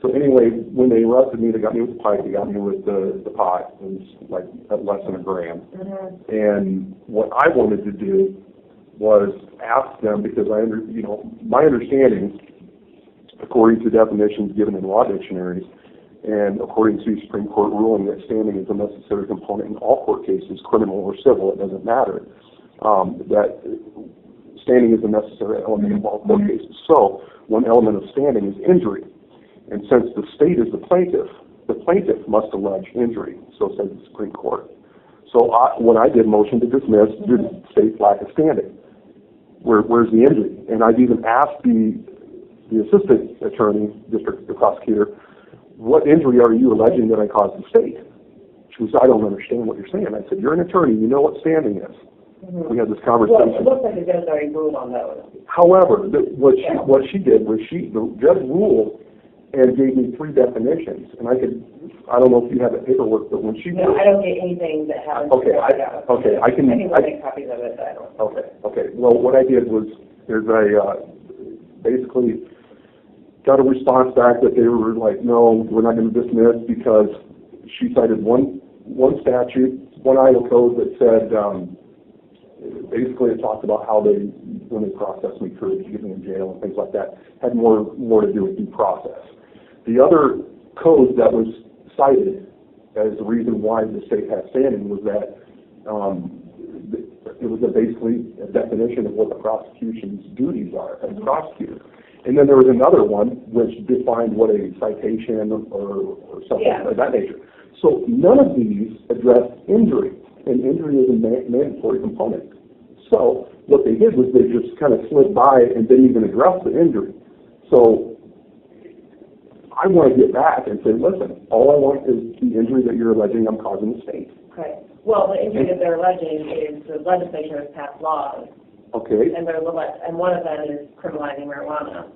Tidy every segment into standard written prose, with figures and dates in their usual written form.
So anyway, when they arrested me, they got me with the pipe, they got me with the pot. It was like at less than a gram. And what I wanted to do was ask them, because my understanding, according to definitions given in law dictionaries, and according to Supreme Court ruling that standing is a necessary component in all court cases, criminal or civil, it doesn't matter, that standing is a necessary element of all court cases. So one element of standing is injury. And since the state is the plaintiff must allege injury, so says the Supreme Court. So when I did motion to dismiss, due to the state's lack of standing, where's the injury? And I've even asked the assistant attorney, the prosecutor, what injury are you alleging that I caused the state? She was, I don't understand what you're saying. I said, you're an attorney, you know what standing is. We had this conversation. Well, it looks like the judge already ruled on those. However, what she did was the judge ruled and gave me 3 definitions. And I don't know if you have the paperwork, but when she No, I don't get anything that happens. I can make copies of it, but I don't. Okay. Well, what I did was basically got a response back that they were like, no, we're not going to dismiss, because she cited one statute, one Iowa code that said, basically it talked about how when they processed me for getting in jail and things like that, had more to do with due process. The other code that was cited as the reason why the state had standing was that it was basically a definition of what the prosecution's duties are as a prosecutor. And then there was another one which defined what a citation or something of that nature. So none of these address injury, and injury is a mandatory component. So what they did was they just kind of slid by and didn't even address the injury. So I want to get back and say, listen, all I want is the injury that you're alleging I'm causing the state. Okay. Well, the injury that they're alleging is the legislature has passed laws. Okay. And one of them is criminalizing marijuana.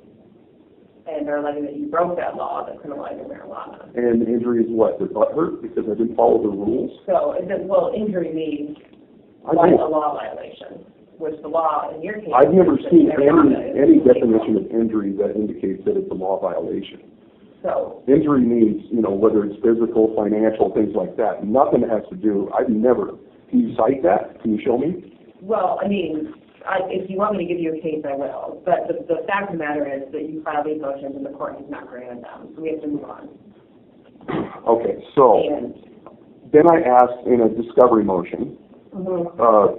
And they're alleging that you broke that law, that criminalizing marijuana. And the injury is what? The butt hurt because I didn't follow the rules? So, injury means a law violation, which the law, in your case... I've never seen any definition of injury that indicates that it's a law violation. So... Injury means, whether it's physical, financial, things like that. Nothing has to do... Can you cite that? Can you show me? Well, if you want me to give you a case, I will. But the fact of the matter is that you filed these motions and the court has not granted them. So we have to move on. Okay, so then I asked in a discovery motion,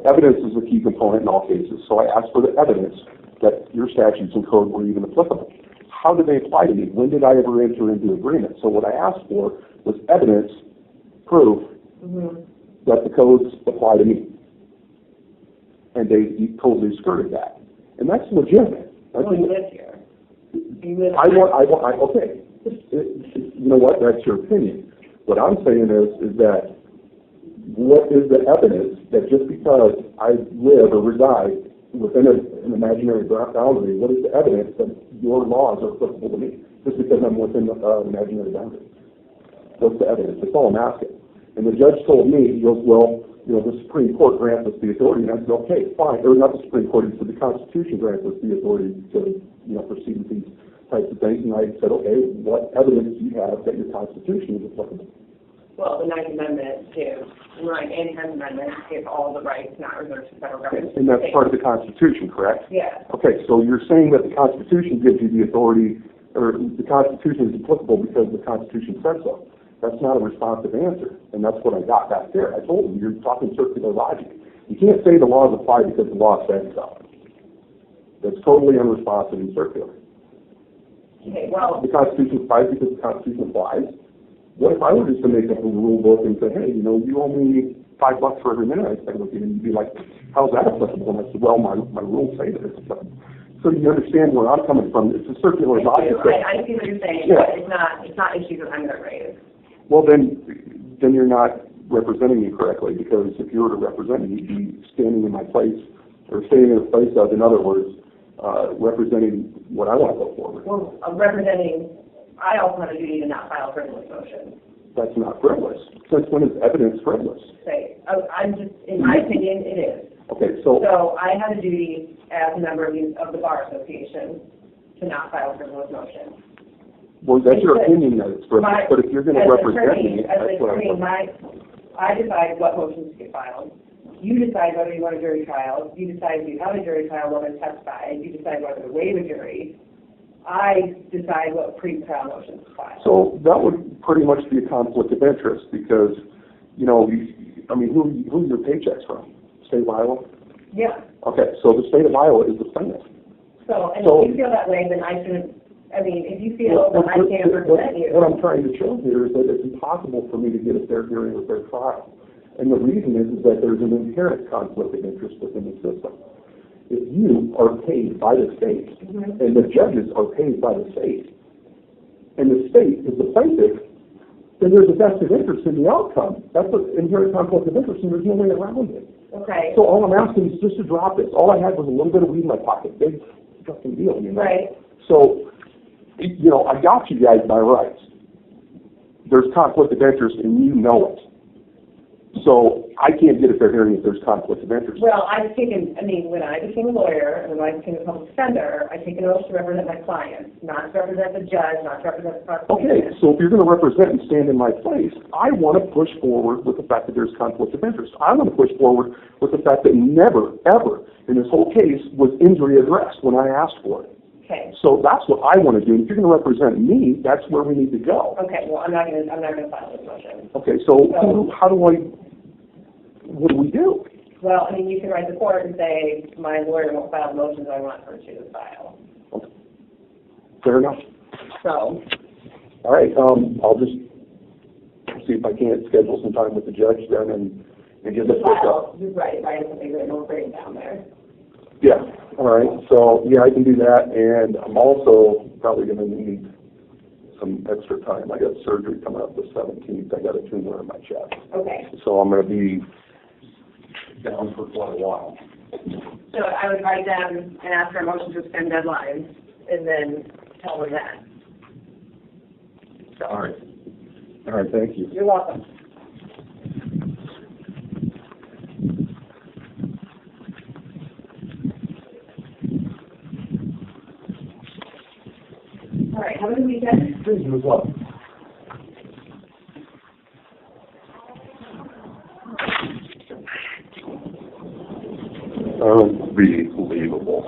evidence is a key component in all cases. So I asked for the evidence that your statutes and code were even applicable. How did they apply to me? When did I ever enter into agreement? So what I asked for was evidence, proof, that the codes apply to me. And they totally skirted that. And that's legitimate. You live here. Okay. You know what? That's your opinion. What I'm saying is that what is the evidence that just because I live or reside within an imaginary boundary, what is the evidence that your laws are applicable to me just because I'm within the imaginary boundary? What's the evidence? That's all I'm asking. And the judge told me, he goes, well, the Supreme Court grants us the authority. And I said, okay, fine. Or not the Supreme Court, but the Constitution grants us the authority to, proceed with these types of things. And I said, okay, what evidence do you have that your Constitution is applicable? Well, the Ninth Amendment gives, and the 10th Amendment give all the rights not reserved to federal government. And that's part of the Constitution, correct? Yeah. Okay, so you're saying that the Constitution gives you the authority, or the Constitution is applicable because the Constitution says so. That's not a responsive answer, and that's what I got back there. I told him, you're talking circular logic. You can't say the laws apply because the law says so. That's totally unresponsive and circular. Okay, well... The Constitution applies because the Constitution applies. What if I were just to make up a rule book and say, hey, you owe me $5 for every minute I spend with you, and you'd be like, how's that applicable? And I said, well, my rules say that it's applicable. So you understand where I'm coming from. It's a circular logic. I see what you're saying, but it's not issues that I'm going to raise. Well, then you're not representing me correctly, because if you were to represent me, you'd be standing in my place, or standing in the place of, in other words, representing what I want to go forward. Well, I also have a duty to not file frivolous motions. That's not frivolous. Since when is evidence frivolous? Okay, in my opinion, it is. Okay, so I have a duty as a member of the Bar Association to not file frivolous motions. Well, that's your But opinion that it's frivolous, but if you're going to as represent attorney- me, As that's an what attorney, I'm. I decide what motions get filed. You decide whether you want a jury trial. You decide if you have a jury trial, whether to testify. You decide whether to waive a jury. I decide what pre-trial motions to file. So that would pretty much be a conflict of interest because, you know, who are your paychecks from? State of Iowa? Yeah. Okay, so the state of Iowa is the plaintiff. So, and So- if you feel that way, then I shouldn't, I mean, if you feel that I can't represent you. What I'm trying to show here is that it's impossible for me to get a fair hearing or fair trial. And the reason is that there's an inherent conflict of interest within the system. If you are paid by the state, Mhm. and the judges are paid by the state, and the state is the plaintiff, then there's a vested interest in the outcome. That's an inherent conflict of interest, and there's no way around it. Okay. So all I'm asking is just to drop this. All I had was a little bit of weed in my pocket. Big fucking deal, you know? Right. So, you know, I got you guys by rights. There's conflict of interest, and you know it. So I can't get a fair hearing if there's conflict of interest. Well, I've taken, I mean, when I became a lawyer and when I became a public defender, I take an oath to represent my clients, not to represent the judge, not to represent the prosecution. Okay, so if you're going to represent and stand in my place, I want to push forward with the fact that there's conflict of interest. I want to push forward with the fact that never, ever in this whole case was injury addressed when I asked for it. Okay. So that's what I want to do. If you're going to represent me, that's where we need to go. Okay, well, I'm not gonna file this motion. Okay, so what do we do? Well, I mean, you can write the court and say, my lawyer won't file the motions I want her to file. Okay. Fair enough. So, All right, I'll just see if I can't schedule some time with the judge then and get this picked up. file, just write something written, we'll bring it down there. Yeah, all right, so, yeah, I can do that, and I'm also probably going to need some extra time. I got surgery coming up the 17th. I got a tumor in my chest. Okay, So I'm going to be down for quite a while. so I would write them and ask for a motion to extend deadlines, and then tell them that. So, All right, thank you. you're welcome. All right, have a good weekend. Thank you as well. Unbelievable.